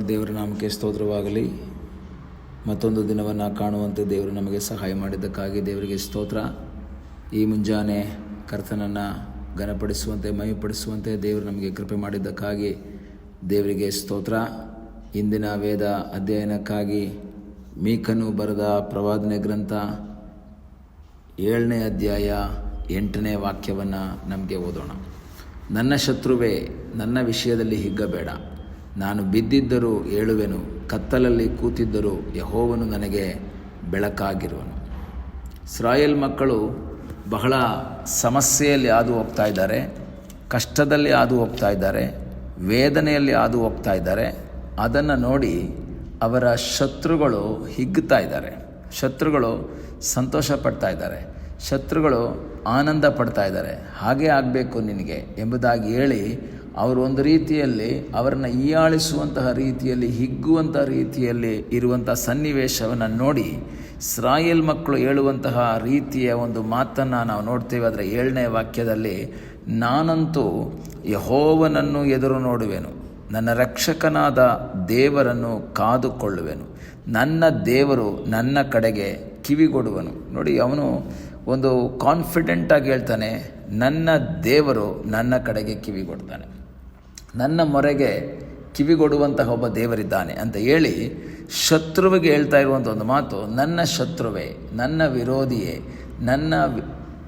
ದೇವರ ನಾಮಕ್ಕೆ ಸ್ತೋತ್ರವಾಗಲಿ. ಮತ್ತೊಂದು ದಿನವನ್ನು ಕಾಣುವಂತೆ ದೇವರು ನಮಗೆ ಸಹಾಯ ಮಾಡಿದ್ದಕ್ಕಾಗಿ ದೇವರಿಗೆ ಸ್ತೋತ್ರ. ಈ ಮುಂಜಾನೆ ಕರ್ತನನ್ನು ಘನಪಡಿಸುವಂತೆ ಮಹಿಮೆಪಡಿಸುವಂತೆ ದೇವರು ನಮಗೆ ಕೃಪೆ ಮಾಡಿದ್ದಕ್ಕಾಗಿ ದೇವರಿಗೆ ಸ್ತೋತ್ರ. ಇಂದಿನ ವೇದ ಅಧ್ಯಯನಕ್ಕಾಗಿ ಮೀಕನು ಬರೆದ ಪ್ರವಾದನೆ ಗ್ರಂಥ 7ನೇ ಅಧ್ಯಾಯ 8ನೇ ವಾಕ್ಯವನ್ನು ನಮಗೆ ಓದೋಣ. ನನ್ನ ಶತ್ರುವೇ, ನನ್ನ ವಿಷಯದಲ್ಲಿ ಹಿಗ್ಗಬೇಡ. ನಾನು ಬಿದ್ದಿದ್ದರೂ ಏಳುವೆನು, ಕತ್ತಲಲ್ಲಿ ಕೂತಿದ್ದರೂ ಯೆಹೋವನು ನನಗೆ ಬೆಳಕಾಗಿರುವನು. ಇಸ್ರಾಯೇಲ್ ಮಕ್ಕಳು ಬಹಳ ಸಮಸ್ಯೆಯಲ್ಲಿ ಹಾದು ಹೋಗ್ತಾ ಇದ್ದಾರೆ, ಕಷ್ಟದಲ್ಲಿ ಹಾದು ಹೋಗ್ತಾ ಇದ್ದಾರೆ, ವೇದನೆಯಲ್ಲಿ ಹಾದು ಹೋಗ್ತಾ ಇದ್ದಾರೆ. ಅದನ್ನು ನೋಡಿ ಅವರ ಶತ್ರುಗಳು ಹಿಗ್ಗುತ್ತಾ ಇದ್ದಾರೆ, ಶತ್ರುಗಳು ಸಂತೋಷ ಪಡ್ತಾ ಇದ್ದಾರೆ, ಶತ್ರುಗಳು ಆನಂದ ಪಡ್ತಾ ಇದ್ದಾರೆ. ಹಾಗೇ ಆಗಬೇಕು ನಿನಗೆ ಎಂಬುದಾಗಿ ಹೇಳಿ ಅವರು ಒಂದು ರೀತಿಯಲ್ಲಿ ಅವರನ್ನು ಹೀಯಾಳಿಸುವಂತಹ ರೀತಿಯಲ್ಲಿ, ಹಿಗ್ಗುವಂಥ ರೀತಿಯಲ್ಲಿ ಇರುವಂಥ ಸನ್ನಿವೇಶವನ್ನು ನೋಡಿ ಇಸ್ರಾಯೇಲ್ ಮಕ್ಕಳು ಹೇಳುವಂತಹ ರೀತಿಯ ಒಂದು ಮಾತನ್ನು ನಾವು ನೋಡ್ತೇವೆ. ಅದರ 7ನೇ ವಾಕ್ಯದಲ್ಲಿ, ನಾನಂತೂ ಯೆಹೋವನನ್ನು ಎದುರು ನೋಡುವೆನು, ನನ್ನ ರಕ್ಷಕನಾದ ದೇವರನ್ನು ಕಾದುಕೊಳ್ಳುವೆನು, ನನ್ನ ದೇವರು ನನ್ನ ಕಡೆಗೆ ಕಿವಿಗೊಡುವನು. ನೋಡಿ, ಅವನು ಒಂದು ಕಾನ್ಫಿಡೆಂಟಾಗಿ ಹೇಳ್ತಾನೆ, ನನ್ನ ದೇವರು ನನ್ನ ಕಡೆಗೆ ಕಿವಿಗೊಡ್ತಾನೆ, ನನ್ನ ಮೊರೆಗೆ ಕಿವಿಗೊಡುವಂತಹ ಒಬ್ಬ ದೇವರಿದ್ದಾನೆ ಅಂತ ಹೇಳಿ ಶತ್ರುವಿಗೆ ಹೇಳ್ತಾ ಇರುವಂಥ ಒಂದು ಮಾತು, ನನ್ನ ಶತ್ರುವೇ, ನನ್ನ ವಿರೋಧಿಯೇ, ನನ್ನ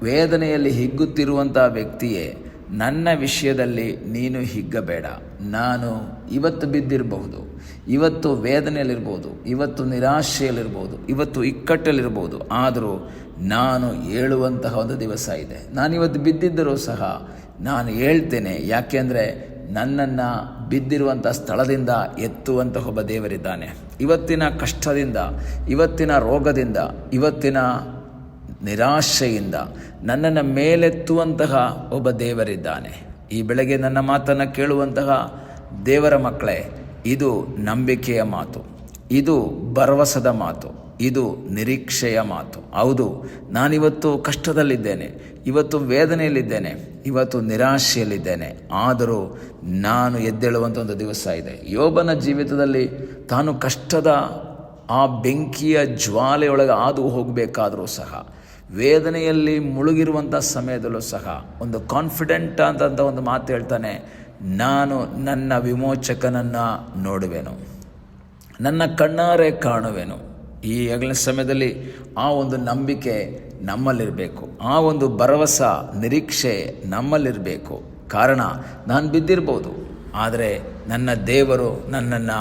ವೇದನೆಯಲ್ಲಿ ಹಿಗ್ಗುತ್ತಿರುವಂಥ ವ್ಯಕ್ತಿಯೇ, ನನ್ನ ವಿಷಯದಲ್ಲಿ ನೀನು ಹಿಗ್ಗಬೇಡ. ನಾನು ಇವತ್ತು ಬಿದ್ದಿರಬಹುದು, ಇವತ್ತು ವೇದನೆಯಲ್ಲಿರ್ಬೋದು, ಇವತ್ತು ನಿರಾಶೆಯಲ್ಲಿರ್ಬೋದು, ಇವತ್ತು ಇಕ್ಕಟ್ಟಲ್ಲಿರ್ಬೋದು, ಆದರೂ ನಾನು ಏಳುವಂತಹ ಒಂದು ದಿವಸ ಇದೆ. ನಾನಿವತ್ತು ಬಿದ್ದಿದ್ದರೂ ಸಹ ನಾನು ಹೇಳ್ತೇನೆ. ಯಾಕೆಂದರೆ ನನ್ನನ್ನು ಬಿದ್ದಿರುವಂಥ ಸ್ಥಳದಿಂದ ಎತ್ತುವಂತಹ ಒಬ್ಬ ದೇವರಿದ್ದಾನೆ. ಇವತ್ತಿನ ಕಷ್ಟದಿಂದ, ಇವತ್ತಿನ ರೋಗದಿಂದ, ಇವತ್ತಿನ ನಿರಾಶೆಯಿಂದ ನನ್ನನ್ನು ಮೇಲೆತ್ತುವಂತಹ ಒಬ್ಬ ದೇವರಿದ್ದಾನೆ. ಈ ಬೆಳಗ್ಗೆ ನನ್ನ ಮಾತನ್ನು ಕೇಳುವಂತಹ ದೇವರ ಮಕ್ಕಳೇ, ಇದು ನಂಬಿಕೆಯ ಮಾತು, ಇದು ಭರವಸದ ಮಾತು, ಇದು ನಿರೀಕ್ಷೆಯ ಮಾತು. ಹೌದು, ನಾನಿವತ್ತು ಕಷ್ಟದಲ್ಲಿದ್ದೇನೆ, ಇವತ್ತು ವೇದನೆಯಲ್ಲಿದ್ದೇನೆ, ಇವತ್ತು ನಿರಾಶೆಯಲ್ಲಿದ್ದೇನೆ, ಆದರೂ ನಾನು ಎದ್ದೇಳುವಂಥ ಒಂದು ದಿವಸ ಇದೆ. ಯೋಬನ ಜೀವಿತದಲ್ಲಿ ತಾನು ಕಷ್ಟದ ಆ ಬೆಂಕಿಯ ಜ್ವಾಲೆಯೊಳಗೆ ಹಾದು ಹೋಗಬೇಕಾದರೂ ಸಹ, ವೇದನೆಯಲ್ಲಿ ಮುಳುಗಿರುವಂಥ ಸಮಯದಲ್ಲೂ ಸಹ ಒಂದು ಕಾನ್ಫಿಡೆಂಟ್ ಅಂತ ಒಂದು ಮಾತು ಹೇಳ್ತಾನೆ, ನಾನು ನನ್ನ ವಿಮೋಚಕನನ್ನು ನೋಡುವೆನು, ನನ್ನ ಕಣ್ಣಾರೆ ಕಾಣುವೆನು. ಈ ಹಗಲಿನ ಸಮಯದಲ್ಲಿ ಆ ಒಂದು ನಂಬಿಕೆ ನಮ್ಮಲ್ಲಿರಬೇಕು, ಆ ಒಂದು ಭರವಸೆ ನಿರೀಕ್ಷೆ ನಮ್ಮಲ್ಲಿರಬೇಕು. ಕಾರಣ, ನಾನು ಬಿದ್ದಿರ್ಬೋದು, ಆದರೆ ನನ್ನ ದೇವರು ನನ್ನನ್ನು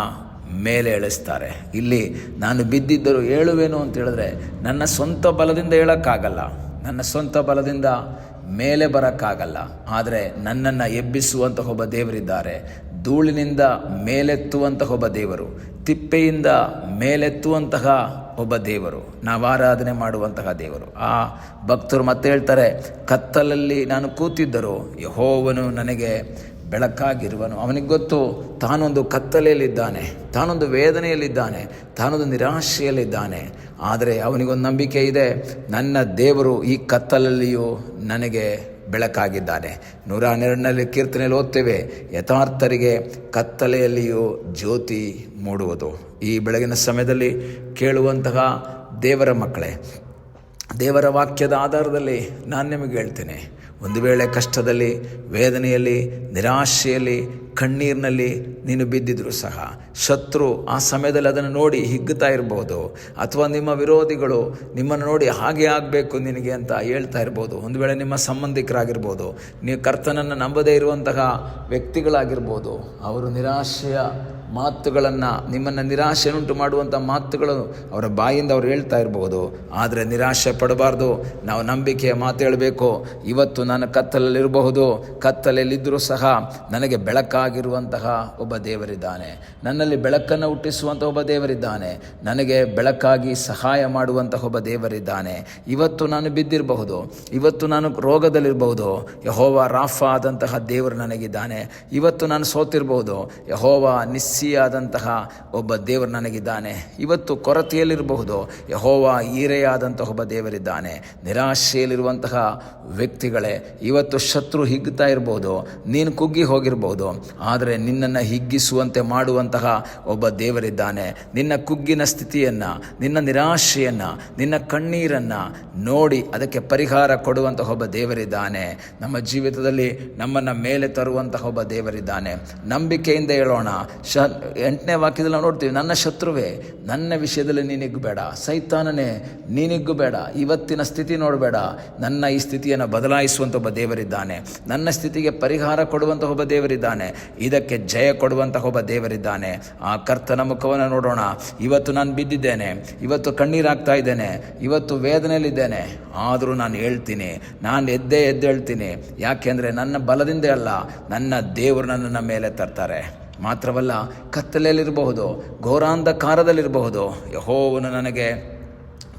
ಮೇಲೆ ಎಳಿಸ್ತಾರೆ. ಇಲ್ಲಿ ನಾನು ಬಿದ್ದಿದ್ದರೂ ಏಳುವೇನು ಅಂತ ಹೇಳಿದ್ರೆ ನನ್ನ ಸ್ವಂತ ಬಲದಿಂದ ಹೇಳೋಕ್ಕಾಗಲ್ಲ, ನನ್ನ ಸ್ವಂತ ಬಲದಿಂದ ಮೇಲೆ ಬರೋಕ್ಕಾಗಲ್ಲ. ಆದರೆ ನನ್ನನ್ನು ಎಬ್ಬಿಸುವಂತಹ ಒಬ್ಬ ದೇವರಿದ್ದಾರೆ, ಧೂಳಿನಿಂದ ಮೇಲೆತ್ತುವಂತಹ ಒಬ್ಬ ದೇವರು, ತಿಪ್ಪೆಯಿಂದ ಮೇಲೆತ್ತುವಂತಹ ಒಬ್ಬ ದೇವರು, ನಾವು ಆರಾಧನೆ ಮಾಡುವಂತಹ ದೇವರು. ಆ ಭಕ್ತರು ಮತ್ತೆ ಹೇಳ್ತಾರೆ, ಕತ್ತಲಲ್ಲಿ ನಾನು ಕೂತಿದ್ದರೂ ಯೆಹೋವನು ನನಗೆ ಬೆಳಕಾಗಿರುವನು. ಅವನಿಗೆ ಗೊತ್ತು ತಾನೊಂದು ಕತ್ತಲೆಯಲ್ಲಿದ್ದಾನೆ, ತಾನೊಂದು ವೇದನೆಯಲ್ಲಿದ್ದಾನೆ, ತಾನೊಂದು ನಿರಾಶೆಯಲ್ಲಿದ್ದಾನೆ. ಆದರೆ ಅವನಿಗೊಂದು ನಂಬಿಕೆ ಇದೆ, ನನ್ನ ದೇವರು ಈ ಕತ್ತಲಲ್ಲಿಯೂ ನನಗೆ ಬೆಳಕಾಗಿದ್ದಾನೆ. 112ನೇ ಕೀರ್ತನೆಯಲ್ಲಿ ಓದ್ತೇವೆ, ಯಥಾರ್ಥರಿಗೆ ಕತ್ತಲೆಯಲ್ಲಿಯೂ ಜ್ಯೋತಿ ಮೂಡುವುದು. ಈ ಬೆಳಗಿನ ಸಮಯದಲ್ಲಿ ಕೇಳುವಂತಹ ದೇವರ ಮಕ್ಕಳೇ, ದೇವರ ವಾಕ್ಯದ ಆಧಾರದಲ್ಲಿ ನಾನು ನಿಮಗೆ ಹೇಳ್ತೇನೆ, ಒಂದು ವೇಳೆ ಕಷ್ಟದಲ್ಲಿ, ವೇದನೆಯಲ್ಲಿ, ನಿರಾಶೆಯಲ್ಲಿ, ಕಣ್ಣೀರಿನಲ್ಲಿ ನೀನು ಬಿದ್ದಿದ್ರು ಸಹ ಶತ್ರು ಆ ಸಮಯದಲ್ಲಿ ಅದನ್ನು ನೋಡಿ ಹಿಗ್ಗುತ್ತಾ ಇರ್ಬೋದು, ಅಥವಾ ನಿಮ್ಮ ವಿರೋಧಿಗಳು ನಿಮ್ಮನ್ನು ನೋಡಿ ಹಾಗೆ ಆಗಬೇಕು ನಿನಗೆ ಅಂತ ಹೇಳ್ತಾ ಇರ್ಬೋದು. ಒಂದು ವೇಳೆ ನಿಮ್ಮ ಸಂಬಂಧಿಕರಾಗಿರ್ಬೋದು, ನೀವು ಕರ್ತನನ್ನು ನಂಬದೇ ಇರುವಂತಹ ವ್ಯಕ್ತಿಗಳಾಗಿರ್ಬೋದು, ಅವರು ನಿರಾಶೆಯ ಮಾತುಗಳನ್ನು, ನಿಮ್ಮನ್ನು ನಿರಾಶೆಯುಂಟು ಮಾಡುವಂಥ ಮಾತುಗಳು ಅವರ ಬಾಯಿಂದ ಅವ್ರು ಹೇಳ್ತಾ ಇರ್ಬೋದು. ಆದರೆ ನಿರಾಶೆ ಪಡಬಾರ್ದು, ನಾವು ನಂಬಿಕೆಯ ಮಾತು ಹೇಳಬೇಕು. ಇವತ್ತು ನಾನು ಕತ್ತಲಲ್ಲಿರಬಹುದು, ಕತ್ತಲಲ್ಲಿದ್ದರೂ ಸಹ ನನಗೆ ಬೆಳಕಾಗಿರುವಂತಹ ಒಬ್ಬ ದೇವರಿದ್ದಾನೆ, ನನ್ನಲ್ಲಿ ಬೆಳಕನ್ನು ಹುಟ್ಟಿಸುವಂಥ ಒಬ್ಬ ದೇವರಿದ್ದಾನೆ, ನನಗೆ ಬೆಳಕಾಗಿ ಸಹಾಯ ಮಾಡುವಂತಹ ಒಬ್ಬ ದೇವರಿದ್ದಾನೆ. ಇವತ್ತು ನಾನು ಬಿದ್ದಿರಬಹುದು, ಇವತ್ತು ನಾನು ರೋಗದಲ್ಲಿರಬಹುದು, ಯೆಹೋವ ರಾಫ ಆದಂತಹ ದೇವರು ನನಗಿದ್ದಾನೆ. ಇವತ್ತು ನಾನು ಸೋತಿರಬಹುದು, ಯೆಹೋವ ನಿಸ್ಸಿ ಮಸಿಯಾದಂತಹ ಒಬ್ಬ ದೇವರು ನನಗಿದ್ದಾನೆ. ಇವತ್ತು ಕೊರತೆಯಲ್ಲಿರಬಹುದು, ಯೆಹೋವ ಈರೆಯಾದಂತಹ ಒಬ್ಬ ದೇವರಿದ್ದಾನೆ. ನಿರಾಶೆಯಲ್ಲಿರುವಂತಹ ವ್ಯಕ್ತಿಗಳೇ, ಇವತ್ತು ಶತ್ರು ಹಿಗ್ಗುತ್ತಾ ಇರ್ಬೋದು, ನೀನು ಕುಗ್ಗಿ ಹೋಗಿರ್ಬೋದು, ಆದರೆ ನಿನ್ನನ್ನು ಹಿಗ್ಗಿಸುವಂತೆ ಮಾಡುವಂತಹ ಒಬ್ಬ ದೇವರಿದ್ದಾನೆ. ನಿನ್ನ ಕುಗ್ಗಿನ ಸ್ಥಿತಿಯನ್ನು, ನಿನ್ನ ನಿರಾಶೆಯನ್ನು, ನಿನ್ನ ಕಣ್ಣೀರನ್ನು ನೋಡಿ ಅದಕ್ಕೆ ಪರಿಹಾರ ಕೊಡುವಂತಹ ಒಬ್ಬ ದೇವರಿದ್ದಾನೆ. ನಮ್ಮ ಜೀವಿತದಲ್ಲಿ ನಮ್ಮನ್ನು ಮೇಲೆ ತರುವಂತಹ ಒಬ್ಬ ದೇವರಿದ್ದಾನೆ. ನಂಬಿಕೆಯಿಂದ ಹೇಳೋಣ. 8ನೇ ವಾಕ್ಯದಲ್ಲಿ ನಾವು ನೋಡ್ತೀವಿ, ನನ್ನ ಶತ್ರುವೇ ನನ್ನ ವಿಷಯದಲ್ಲಿ ನೀನಿಗ್ಗಬೇಡ, ಸೈತಾನನೇ ನೀನಿಗ್ಗಬೇಡ, ಇವತ್ತಿನ ಸ್ಥಿತಿ ನೋಡಬೇಡ, ನನ್ನ ಈ ಸ್ಥಿತಿಯನ್ನು ಬದಲಾಯಿಸುವಂಥ ಒಬ್ಬ ದೇವರಿದ್ದಾನೆ. ನನ್ನ ಸ್ಥಿತಿಗೆ ಪರಿಹಾರ ಕೊಡುವಂತಹ ಒಬ್ಬ ದೇವರಿದ್ದಾನೆ. ಇದಕ್ಕೆ ಜಯ ಕೊಡುವಂತಹ ಒಬ್ಬ ದೇವರಿದ್ದಾನೆ. ಆ ಕರ್ತನ ಮುಖವನ್ನು ನೋಡೋಣ. ಇವತ್ತು ನಾನು ಬಿದ್ದಿದ್ದೇನೆ, ಇವತ್ತು ಕಣ್ಣೀರಾಗ್ತಾ ಇದ್ದೇನೆ, ಇವತ್ತು ವೇದನೆಯಲ್ಲಿದ್ದೇನೆ, ಆದರೂ ನಾನು ಹೇಳ್ತೀನಿ, ನಾನು ಎದ್ದೇಳ್ತೀನಿ. ಯಾಕೆಂದರೆ ನನ್ನ ಬಲದಿಂದ ಅಲ್ಲ, ನನ್ನ ದೇವರು ನನ್ನನ್ನು ಮೇಲೆ ತರ್ತಾರೆ. ಮಾತ್ರವಲ್ಲ, ಕತ್ತಲೆಯಲ್ಲಿರಬಹುದು, ಘೋರಾಂಧಕಾರದಲ್ಲಿರಬಹುದು, ಯೆಹೋವನು ನನಗೆ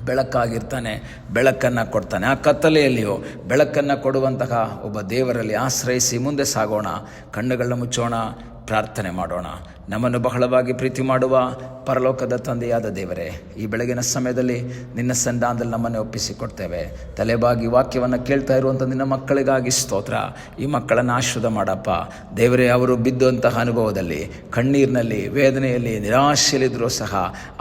ಬೆಳಕಾಗಿರ್ತಾನೆ, ಬೆಳಕನ್ನು ಕೊಡ್ತಾನೆ. ಆ ಕತ್ತಲೆಯಲ್ಲಿಯೂ ಬೆಳಕನ್ನು ಕೊಡುವಂತಹ ಒಬ್ಬ ದೇವರಲ್ಲಿ ಆಶ್ರಯಿಸಿ ಮುಂದೆ ಸಾಗೋಣ. ಕಣ್ಣುಗಳನ್ನ ಮುಚ್ಚೋಣ, ಪ್ರಾರ್ಥನೆ ಮಾಡೋಣ. ನಮ್ಮನ್ನು ಬಹಳವಾಗಿ ಪ್ರೀತಿ ಮಾಡುವ ಪರಲೋಕದ ತಂದೆಯಾದ ದೇವರೇ, ಈ ಬೆಳಗಿನ ಸಮಯದಲ್ಲಿ ನಿನ್ನ ಸನ್ನಿಧಾನದಲ್ಲಿ ನಮ್ಮನ್ನು ಒಪ್ಪಿಸಿಕೊಡ್ತೇವೆ. ತಲೆಬಾಗಿ ವಾಕ್ಯವನ್ನು ಕೇಳ್ತಾ ಇರುವಂಥ ನಿನ್ನ ಮಕ್ಕಳಿಗಾಗಿ ಸ್ತೋತ್ರ. ಈ ಮಕ್ಕಳನ್ನು ಆಶೀರ್ವಾದ ಮಾಡಪ್ಪ ದೇವರೇ. ಅವರು ಬಿದ್ದಂತಹ ಅನುಭವದಲ್ಲಿ, ಕಣ್ಣೀರಿನಲ್ಲಿ, ವೇದನೆಯಲ್ಲಿ, ನಿರಾಶೆಯಲ್ಲಿದ್ದರೂ ಸಹ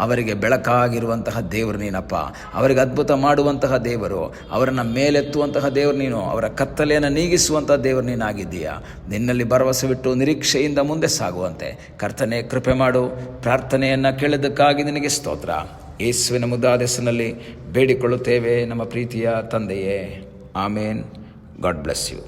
ಅವರಿಗೆ ಬೆಳಕಾಗಿರುವಂತಹ ದೇವರು ನೀನಪ್ಪ. ಅವರಿಗೆ ಅದ್ಭುತ ಮಾಡುವಂತಹ ದೇವರು, ಅವರನ್ನು ಮೇಲೆತ್ತುವಂತಹ ದೇವರು ನೀನು, ಅವರ ಕತ್ತಲೆಯನ್ನು ನೀಗಿಸುವಂತಹ ದೇವರು ನೀನಾಗಿದ್ದೀಯಾ. ನಿನ್ನಲ್ಲಿ ಭರವಸೆವಿಟ್ಟು ನಿರೀಕ್ಷೆಯಿಂದ ಮುಂದೆ ಸಾಗುವಂತೆ ಕರ್ತನೆ ಕೃಪೆ ಮಾಡು. ಪ್ರಾರ್ಥನೆಯನ್ನು ಕೇಳಿದ್ದಕ್ಕಾಗಿ ನಿನಗೆ ಸ್ತೋತ್ರ. ಯೇಸುವಿನ ಮುದ್ದಾದ ಹೆಸರಿನಲ್ಲಿ ಬೇಡಿಕೊಳ್ಳುತ್ತೇವೆ ನಮ್ಮ ಪ್ರೀತಿಯ ತಂದೆಯೇ, ಆಮೇನ್. God bless you.